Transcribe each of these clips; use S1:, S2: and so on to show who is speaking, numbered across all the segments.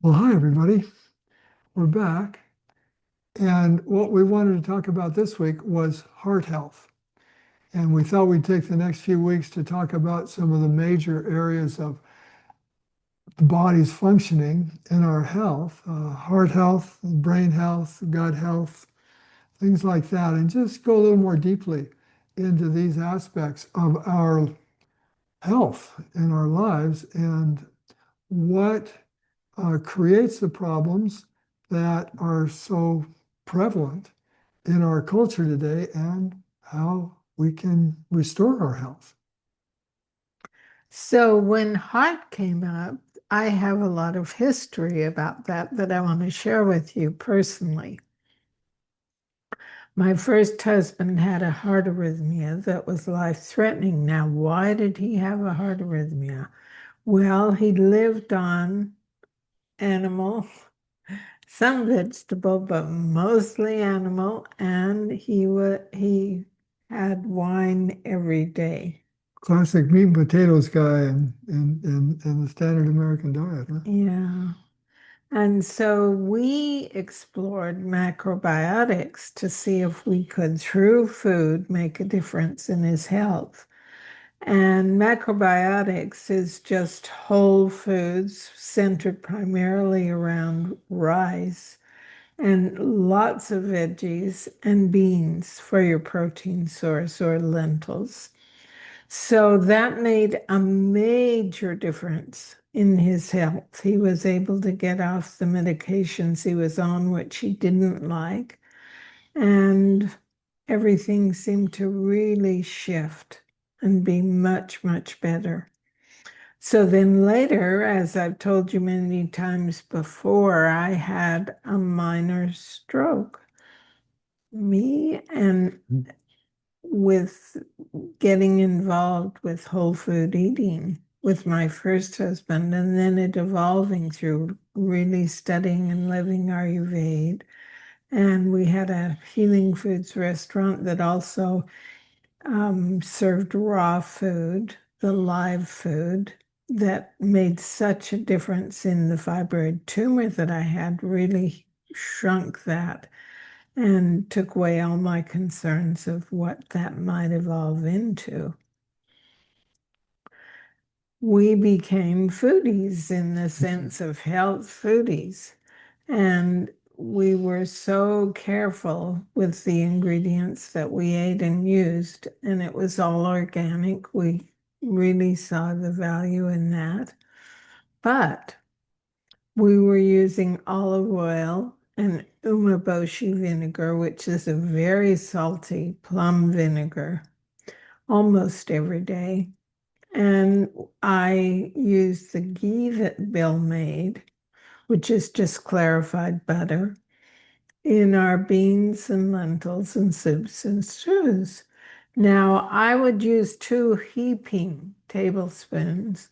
S1: Well, hi, everybody. We're back. And what we wanted to talk about this week was heart health. And we thought we'd take the next few weeks to talk about some of the major areas of the body's functioning in our health, heart health, brain health, gut health, things like that, and just go a little more deeply into these aspects of our health in our lives and what creates the problems that are so prevalent in our culture today and how we can restore our health.
S2: So when heart came up, I have a lot of history about that I want to share with you personally. My first husband had a heart arrhythmia that was life-threatening. Now, why did he have a heart arrhythmia? Well, he lived on animal, some vegetable, but mostly animal, and he had wine every day.
S1: Classic meat and potatoes guy in the standard American diet, huh?
S2: Yeah. And so we explored macrobiotics to see if we could, through food, make a difference in his health. And macrobiotics is just whole foods centered primarily around rice and lots of veggies and beans for your protein source or lentils. So that made a major difference in his health. He was able to get off the medications he was on, which he didn't like, and everything seemed to really shift and be much, much better. So then later, as I've told you many times before, I had a minor stroke. Me and with getting involved with whole food eating with my first husband, and then it evolving through really studying and living Ayurveda. And we had a healing foods restaurant that also served raw food, the live food that made such a difference in the fibroid tumor that I had, really shrunk that and took away all my concerns of what that might evolve into. We became foodies in the sense of health foodies. And we were so careful with the ingredients that we ate and used, and it was all organic. We really saw the value in that. But we were using olive oil and umeboshi vinegar, which is a very salty plum vinegar, almost every day. And I used the ghee that Bill made, which is just clarified butter, in our beans and lentils and soups and stews. Now, I would use 2 heaping tablespoons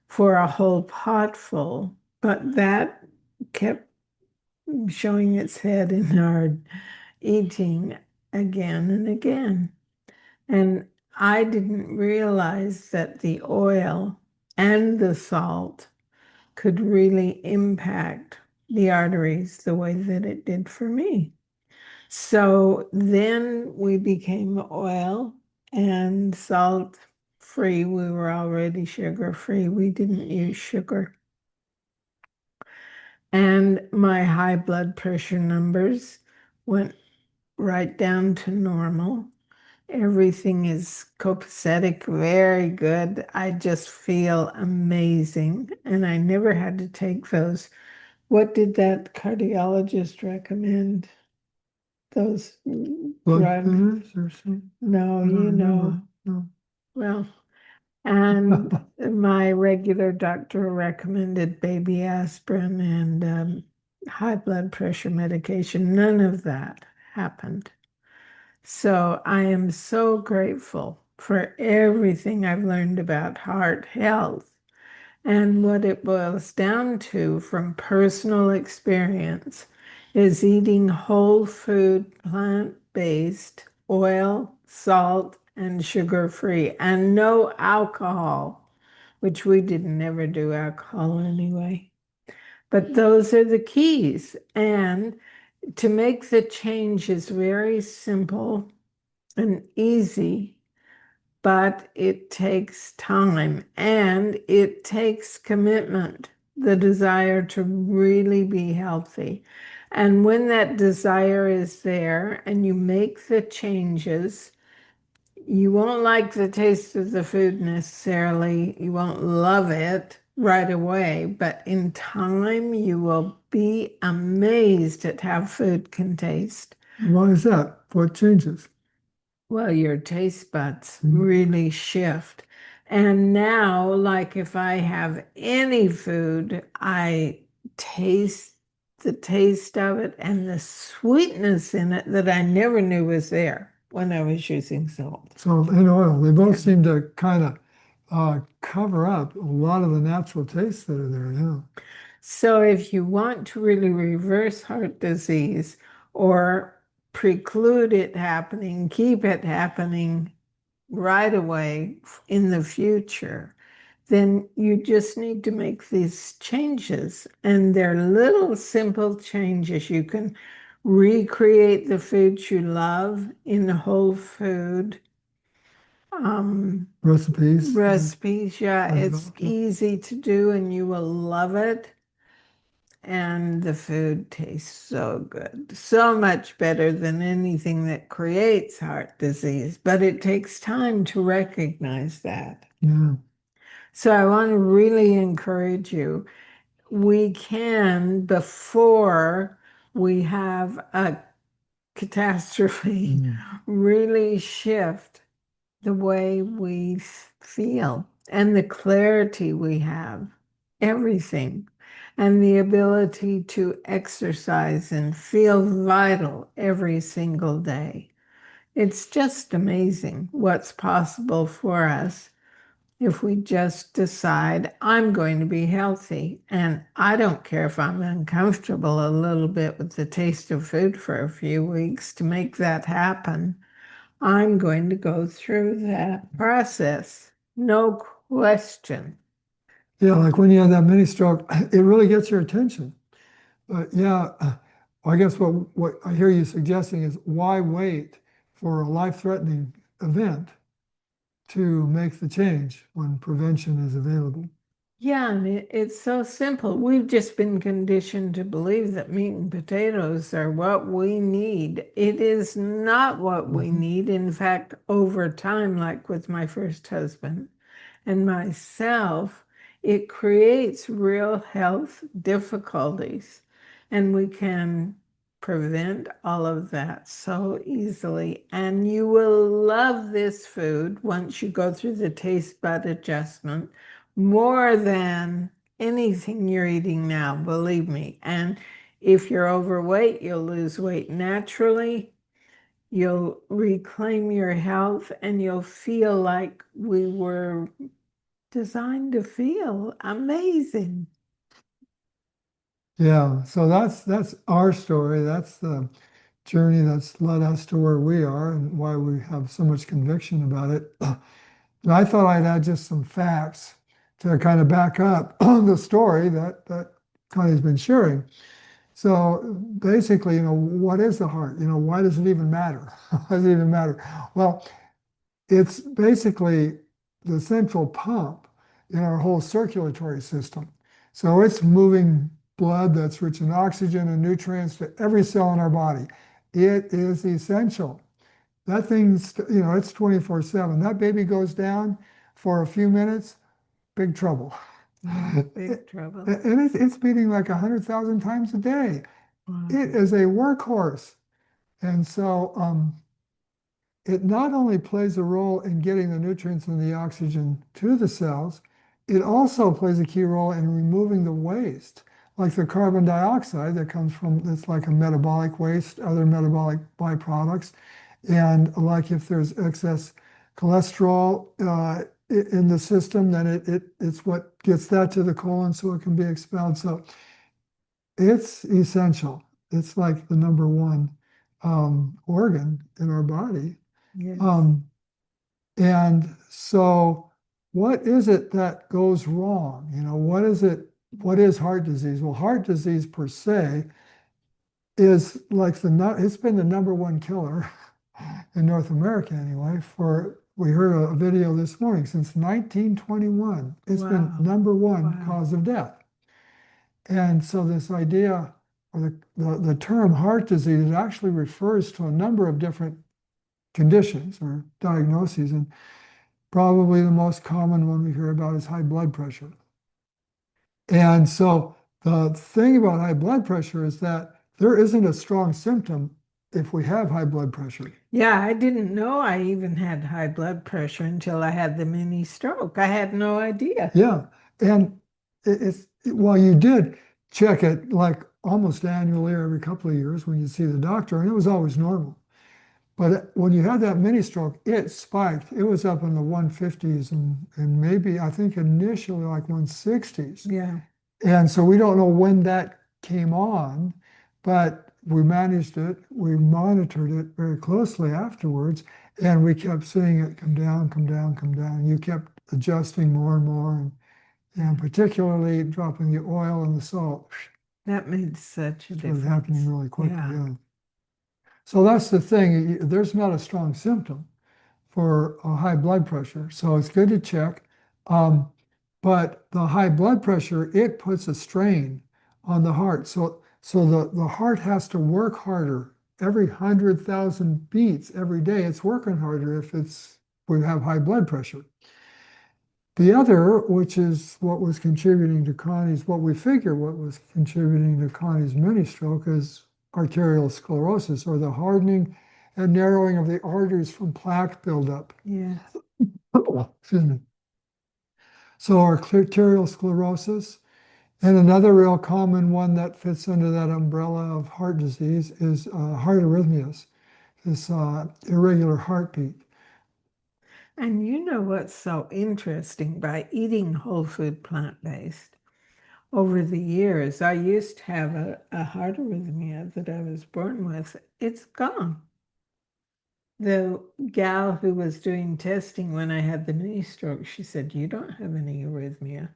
S2: for a whole pot full, but that kept showing its head in our eating again and again. And I didn't realize that the oil and the salt could really impact the arteries the way that it did for me. So then we became oil and salt free. We were already sugar free. We didn't use sugar. And my high blood pressure numbers went right down to normal. Everything is copacetic, very good. I just feel amazing. And I never had to take those. What did that cardiologist recommend? Those
S1: Blood
S2: drugs?
S1: thinners or something?
S2: No,
S1: I don't
S2: you know.
S1: remember. No.
S2: Well, and my regular doctor recommended baby aspirin and high blood pressure medication. None of that happened. So I am so grateful for everything I've learned about heart health. And what it boils down to from personal experience is eating whole food, plant-based, oil, salt, and sugar-free, and no alcohol, which we didn't ever do alcohol anyway. But those are the keys. And to make the change is very simple and easy, but it takes time and it takes commitment, the desire to really be healthy. And when that desire is there and you make the changes, you won't like the taste of the food necessarily. You won't love it right away, but in time, you will be amazed at how food can taste.
S1: Why is that? What changes?
S2: Well, your taste buds really shift. And now, like if I have any food, I taste the taste of it and the sweetness in it that I never knew was there when I was using salt.
S1: Salt and oil, they both
S2: Yeah.
S1: seem to kind of cover up a lot of the natural tastes that are there. Yeah.
S2: So if you want to really reverse heart disease or preclude it happening, keep it happening right away in the future, then you just need to make these changes. And they're little simple changes. You can recreate the foods you love in the whole food.
S1: Recipes.
S2: Recipes, yeah,
S1: I
S2: it's
S1: developed.
S2: easy to do and you will love it. And the food tastes so good, so much better than anything that creates heart disease. But it takes time to recognize that.
S1: Yeah.
S2: So I want to really encourage you. We can, before we have a catastrophe, really shift the way we feel and the clarity we have, everything, and the ability to exercise and feel vital every single day. It's just amazing what's possible for us if we just decide, I'm going to be healthy. And I don't care if I'm uncomfortable a little bit with the taste of food for a few weeks to make that happen. I'm going to go through that process. No question.
S1: Yeah, like when you have that mini stroke, it really gets your attention. But yeah, I guess what I hear you suggesting is why wait for a life-threatening event to make the change when prevention is available?
S2: Yeah, and it's so simple. We've just been conditioned to believe that meat and potatoes are what we need. It is not what we need. In fact, over time, like with my first husband and myself, it creates real health difficulties. And we can prevent all of that so easily. And you will love this food once you go through the taste bud adjustment more than anything you're eating now, believe me. And if you're overweight, you'll lose weight naturally. You'll reclaim your health and you'll feel like we were designed to feel amazing.
S1: Yeah, so that's our story. That's the journey that's led us to where we are and why we have so much conviction about it. And I thought I'd add just some facts to kind of back up the story that Connie's been sharing. So basically, what is the heart? Why does it even matter? Why does it even matter? Well, it's basically the central pump in our whole circulatory system. So it's moving blood that's rich in oxygen and nutrients to every cell in our body. It is essential. That thing's, it's 24/7. That baby goes down for a few minutes, big trouble.
S2: Big trouble.
S1: And it's beating like 100,000 times a day.
S2: Wow.
S1: It is a workhorse. And so it not only plays a role in getting the nutrients and the oxygen to the cells, it also plays a key role in removing the waste, like the carbon dioxide that comes from, that's like a metabolic waste, other metabolic byproducts. And like if there's excess cholesterol in the system, then it's what gets that to the colon so it can be expelled. So it's essential. It's like the number one organ in our body.
S2: Yes.
S1: And so what is it that goes wrong? What is it what is heart disease? Well, heart disease per se is like it's been the number one killer in North America anyway, we heard a video this morning, since 1921. It's been
S2: Wow.
S1: number one
S2: Wow.
S1: cause of death. And so this idea, or the term heart disease, it actually refers to a number of different conditions or diagnoses. And probably the most common one we hear about is high blood pressure. And so the thing about high blood pressure is that there isn't a strong symptom if we have high blood pressure.
S2: Yeah, I didn't know I even had high blood pressure until I had the mini stroke. I had no idea.
S1: Yeah. And well, you did check it like almost annually or every couple of years when you see the doctor, and it was always normal. But when you had that mini stroke, it spiked. It was up in the 150s and maybe, I think initially like 160s.
S2: Yeah.
S1: And so we don't know when that came on, but we managed it. We monitored it very closely afterwards, and we kept seeing it come down, come down, come down. You kept adjusting more and more, and particularly dropping the oil and the salt.
S2: That made such a
S1: It
S2: difference.
S1: was happening really quickly.
S2: Yeah.
S1: Yeah. So that's the thing. There's not a strong symptom for a high blood pressure, so it's good to check. But the high blood pressure, it puts a strain on the heart. So the heart has to work harder. Every 100,000 beats every day, it's working harder if we have high blood pressure. The other, which is what was contributing to what we figure what was contributing to Connie's mini stroke, is arterial sclerosis, or the hardening and narrowing of the arteries from plaque buildup.
S2: Yeah.
S1: Excuse me. So arterial sclerosis, and another real common one that fits under that umbrella of heart disease is heart arrhythmias, this irregular heartbeat.
S2: And you know what's so interesting? By eating whole food plant-based, over the years, I used to have a heart arrhythmia that I was born with. It's gone. The gal who was doing testing when I had the mini stroke, she said, "You don't have any arrhythmia."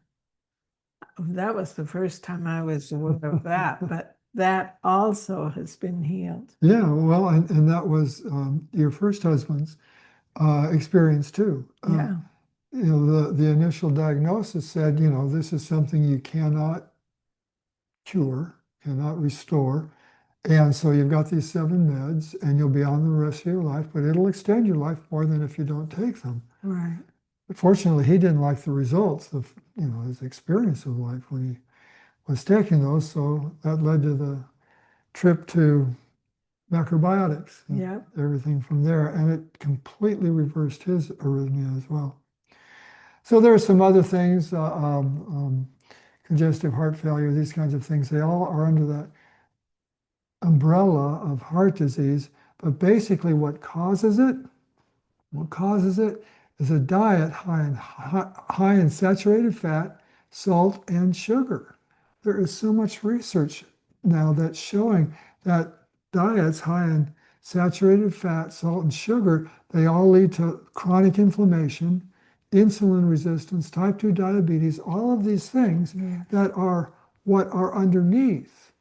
S2: That was the first time I was aware of that, but that also has been healed.
S1: Yeah, well, and that was your first husband's experience too.
S2: Yeah.
S1: You know, the initial diagnosis said, you know, this is something you cannot cure, cannot restore. And so you've got these 7 meds and you'll be on the rest of your life, but it'll extend your life more than if you don't take them.
S2: Right.
S1: But fortunately, he didn't like the results of, you know, his experience of life when he was taking those. So that led to the trip to macrobiotics and
S2: Yeah.
S1: everything from there. And it completely reversed his arrhythmia as well. So there are some other things, congestive heart failure, these kinds of things. They all are under that umbrella of heart disease. But basically what causes it is a diet high in saturated fat, salt, and sugar. There is so much research now that's showing that diets high in saturated fat, salt, and sugar, they all lead to chronic inflammation, insulin resistance, type 2 diabetes, all of these things that are what are underneath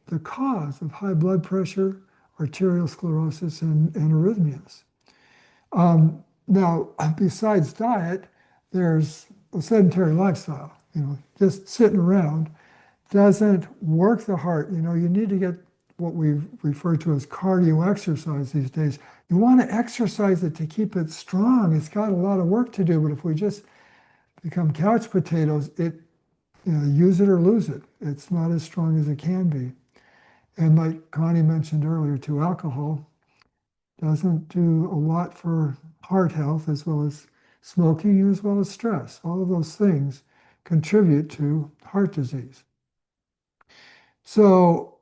S1: the cause of high blood pressure, arterial sclerosis, and arrhythmias. Now, besides diet, there's a sedentary lifestyle. You know, just sitting around doesn't work the heart. You know, you need to get what we refer to as cardio exercise these days. You want to exercise it to keep it strong. It's got a lot of work to do, but if we just become couch potatoes, use it or lose it. It's not as strong as it can be. And like Connie mentioned earlier too, alcohol doesn't do a lot for heart health, as well as smoking, as well as stress. All of those things contribute to heart disease. So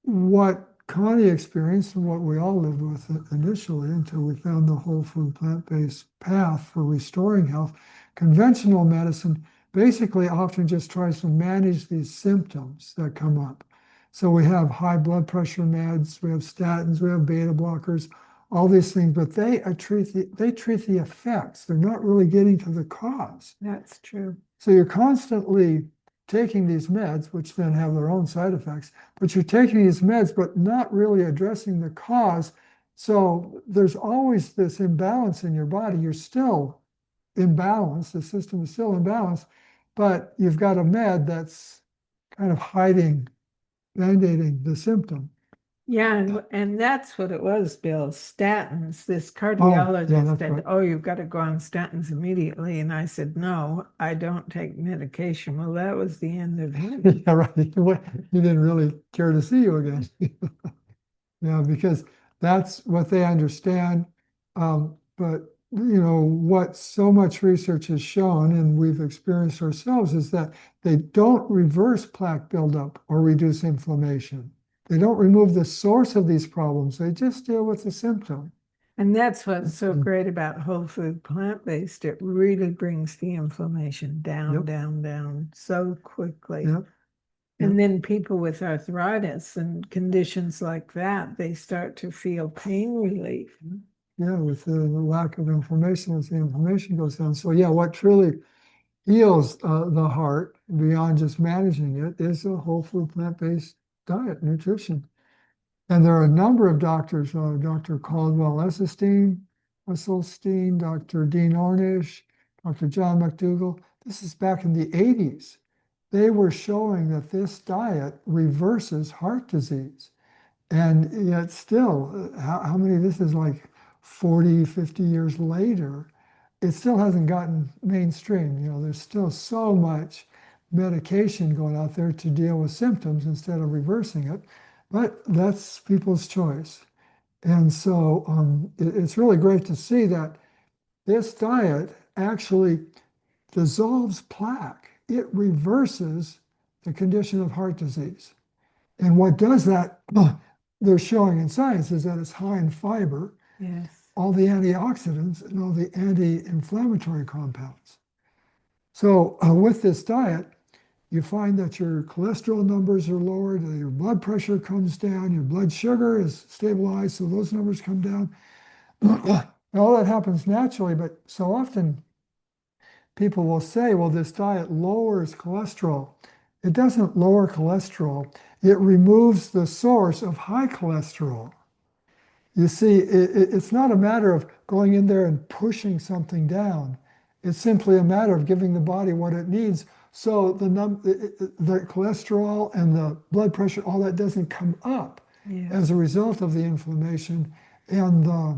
S1: what Connie experienced and what we all lived with initially until we found the whole food plant-based path for restoring health, conventional medicine basically often just tries to manage these symptoms that come up. So we have high blood pressure meds, we have statins, we have beta blockers, all these things, but they treat the effects. They're not really getting to the cause.
S2: That's true.
S1: So you're constantly taking these meds, which then have their own side effects, but you're taking these meds, but not really addressing the cause. So there's always this imbalance in your body. You're still imbalanced, the system is still imbalanced, but you've got a med that's kind of hiding, band-aiding the symptom.
S2: Yeah, and that's what it was, Bill. Statins. This
S1: Oh, yeah,
S2: cardiologist
S1: that's
S2: said,
S1: right.
S2: "Oh, you've got to go on statins immediately." And I said, "No, I don't take medication." Well, that was the end of him.
S1: Yeah, right. He didn't really care to see you again. Yeah, because that's what they understand. But what so much research has shown, and we've experienced ourselves, is that they don't reverse plaque buildup or reduce inflammation. They don't remove the source of these problems. They just deal with the symptom.
S2: And that's what's so great about whole food plant-based. It really brings the inflammation down,
S1: Yep,
S2: down, down so quickly.
S1: yep, yep.
S2: And then people with arthritis and conditions like that, they start to feel pain relief.
S1: Yeah, with the lack of inflammation, as the inflammation goes down. So yeah, what truly heals the heart beyond just managing it is a whole food plant-based diet, nutrition. And there are a number of doctors, Dr. Caldwell Esselstyn, Dr. Dean Ornish, Dr. John McDougall. This is back in the 80s. They were showing that this diet reverses heart disease. And yet still, how many, this is like 40, 50 years later, it still hasn't gotten mainstream. There's still so much medication going out there to deal with symptoms instead of reversing it. But that's people's choice. And so it's really great to see that this diet actually dissolves plaque. It reverses the condition of heart disease. And what does that, they're showing in science, is that it's high in fiber,
S2: Yes.
S1: all the antioxidants, and all the anti-inflammatory compounds. So with this diet, you find that your cholesterol numbers are lowered, your blood pressure comes down, your blood sugar is stabilized, so those numbers come down. All that happens naturally, but so often people will say, well, this diet lowers cholesterol. It doesn't lower cholesterol. It removes the source of high cholesterol. You see, it's not a matter of going in there and pushing something down. It's simply a matter of giving the body what it needs. So the cholesterol and the blood pressure, all that doesn't come up as a result of the inflammation and the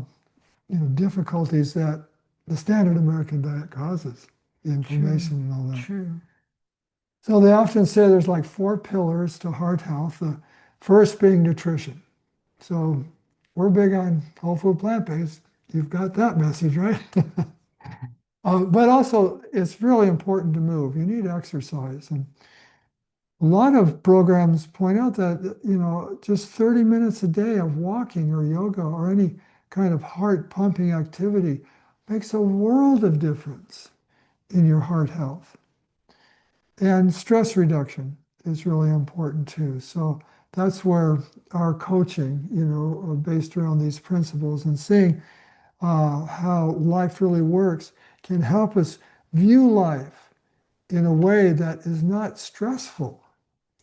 S1: difficulties that the standard American diet causes, the inflammation and all that.
S2: True.
S1: So they often say there's like 4 pillars to heart health. The first being nutrition. So we're big on whole food plant-based. You've got that message, right? But also, it's really important to move. You need exercise. And a lot of programs point out that, just 30 minutes a day of walking or yoga or any kind of heart pumping activity makes a world of difference in your heart health. And stress reduction is really important too. So that's where our coaching, based around these principles and seeing how life really works can help us view life in a way that is not stressful.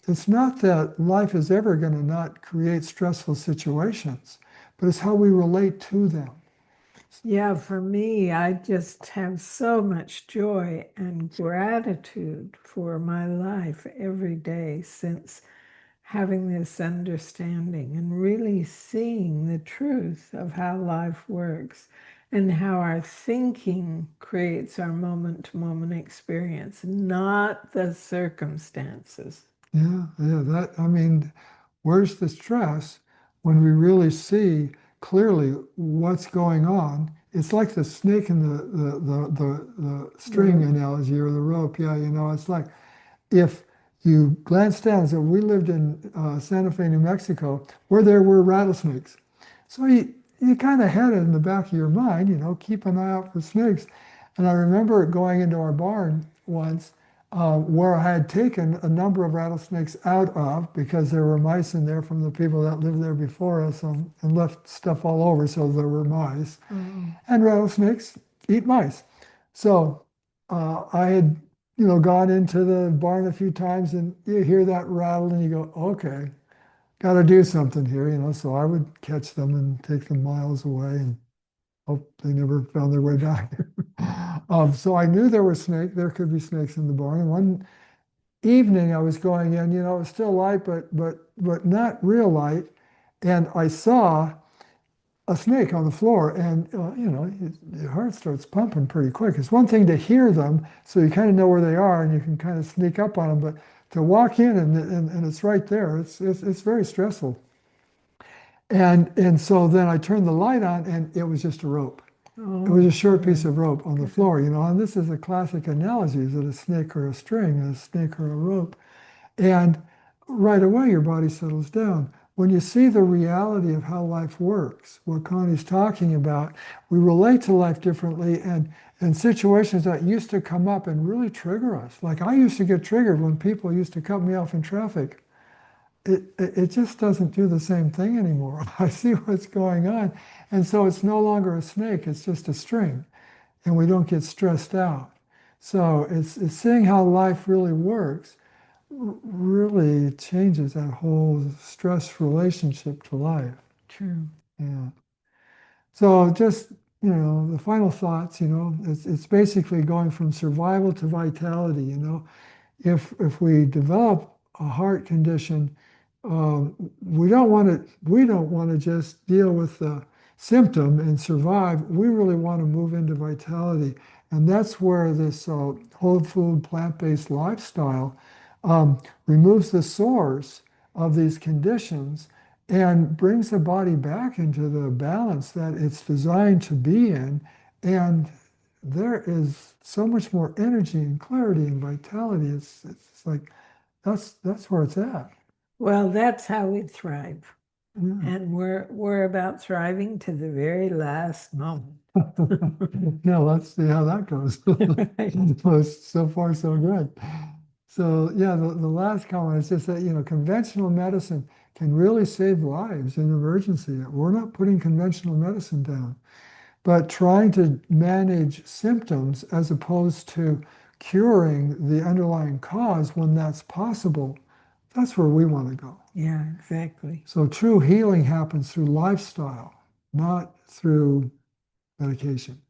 S1: It's not that life is ever going to not create stressful situations, but it's how we relate to them.
S2: Yeah, for me, I just have so much joy and gratitude for my life every day since having this understanding and really seeing the truth of how life works and how our thinking creates our moment-to-moment experience, not the circumstances.
S1: Yeah, where's the stress when we really see clearly what's going on? It's like the snake in the string analogy or the rope. Yeah, it's like if you glance down, so we lived in Santa Fe, New Mexico, where there were rattlesnakes. So you kind of had it in the back of your mind, keep an eye out for snakes. And I remember going into our barn once where I had taken a number of rattlesnakes out of because there were mice in there from the people that lived there before us and left stuff all over, so there were mice. And rattlesnakes eat mice. So I had gone into the barn a few times and you hear that rattle and you go, okay, got to do something here. So I would catch them and take them miles away and hope they never found their way back. So I knew there could be snakes in the barn. And one evening I was going in, it was still light, but not real light. And I saw a snake on the floor, and your heart starts pumping pretty quick. It's one thing to hear them, so you kind of know where they are, and you can kind of sneak up on them. But to walk in and it's right there, it's very stressful. And so then I turned the light on, and it was just a rope. It was
S2: Oh,
S1: a short piece
S2: good.
S1: of rope on the
S2: Good.
S1: floor, and this is a classic analogy: is it a snake or a string, a snake or a rope? And right away, your body settles down. When you see the reality of how life works, what Connie's talking about, we relate to life differently, and situations that used to come up and really trigger us. Like I used to get triggered when people used to cut me off in traffic. It just doesn't do the same thing anymore. I see what's going on. And so it's no longer a snake, it's just a string, and we don't get stressed out. So it's seeing how life really works really changes that whole stress relationship to life.
S2: True.
S1: Yeah. So just, the final thoughts, it's basically going from survival to vitality, if we develop a heart condition, we don't want to just deal with the symptom and survive. We really want to move into vitality, and that's where this whole food, plant-based lifestyle removes the source of these conditions and brings the body back into the balance that it's designed to be in. And there is so much more energy and clarity and vitality. It's like that's where it's at.
S2: Well, that's how we thrive.
S1: Yeah.
S2: And we're about thriving to the very last moment.
S1: Yeah, let's see how that goes.
S2: Right.
S1: Well, so far, so good. So yeah, the last comment is just that, conventional medicine can really save lives in emergency. We're not putting conventional medicine down, but trying to manage symptoms as opposed to curing the underlying cause when that's possible, that's where we want to go.
S2: Yeah, exactly.
S1: So true healing happens through lifestyle, not through medication.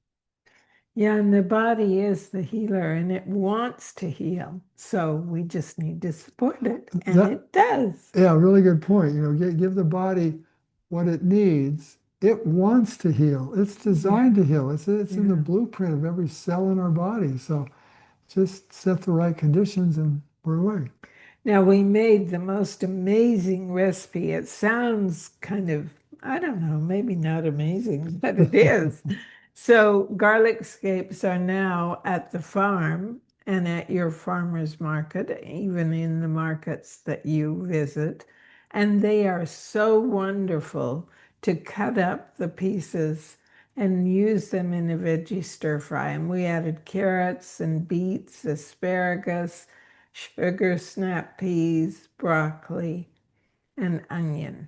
S2: Yeah, and the body is the healer and it wants to heal. So we just need to support it. And
S1: That,
S2: it does.
S1: yeah, really good point. Give the body what it needs. It wants to heal. It's
S2: Yeah.
S1: designed to heal. It's in the
S2: Yeah.
S1: blueprint of every cell in our body. So just set the right conditions and we're away.
S2: Now, we made the most amazing recipe. It sounds kind of, I don't know, maybe not amazing, but it is. So, garlic scapes are now at the farm and at your farmer's market, even in the markets that you visit. And they are so wonderful to cut up the pieces and use them in a veggie stir fry. And we added carrots and beets, asparagus, sugar snap peas, broccoli, and onion.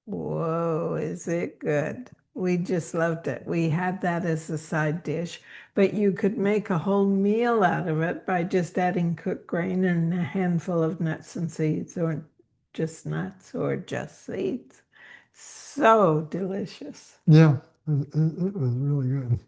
S2: Whoa, is it good? We just loved it. We had that as a side dish, but you could make a whole meal out of it by just adding cooked grain and a handful of nuts and seeds, or just nuts, or just seeds. So delicious.
S1: Yeah, it was really good.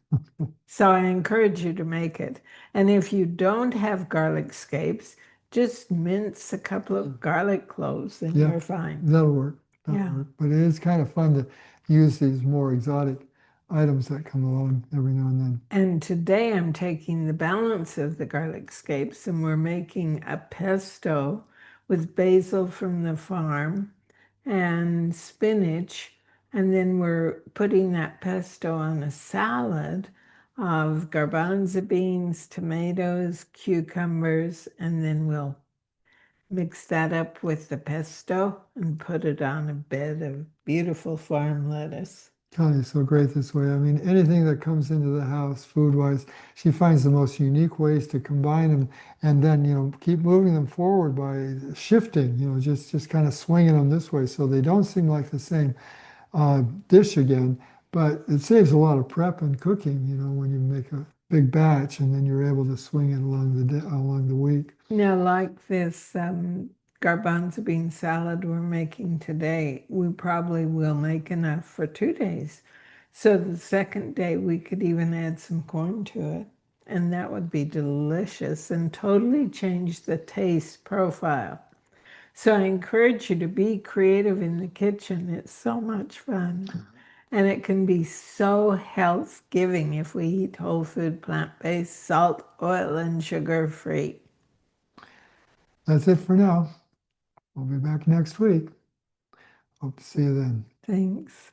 S2: So I encourage you to make it. And if you don't have garlic scapes, just mince a couple of garlic cloves and
S1: Yeah,
S2: you're fine.
S1: that'll work. That'll
S2: Yeah.
S1: work. But it is kind of fun to use these more exotic items that come along every now and then.
S2: And today I'm taking the balance of the garlic scapes and we're making a pesto with basil from the farm and spinach. And then we're putting that pesto on a salad of garbanzo beans, tomatoes, cucumbers, and then we'll mix that up with the pesto and put it on a bed of beautiful farm lettuce.
S1: Connie's so great this way. I mean, anything that comes into the house food-wise, she finds the most unique ways to combine them and then, keep moving them forward by shifting, just kind of swinging them this way so they don't seem like the same dish again. But it saves a lot of prep and cooking, when you make big batch, and then you're able to swing it along the week.
S2: Now, like this garbanzo bean salad we're making today, we probably will make enough for 2 days. So the second day we could even add some corn to it, and that would be delicious and totally change the taste profile. So I encourage you to be creative in the kitchen. It's so much fun. And it can be so health giving if we eat whole food, plant based, salt, oil, and sugar free.
S1: That's it for now. We'll be back next week. Hope to see you then.
S2: Thanks.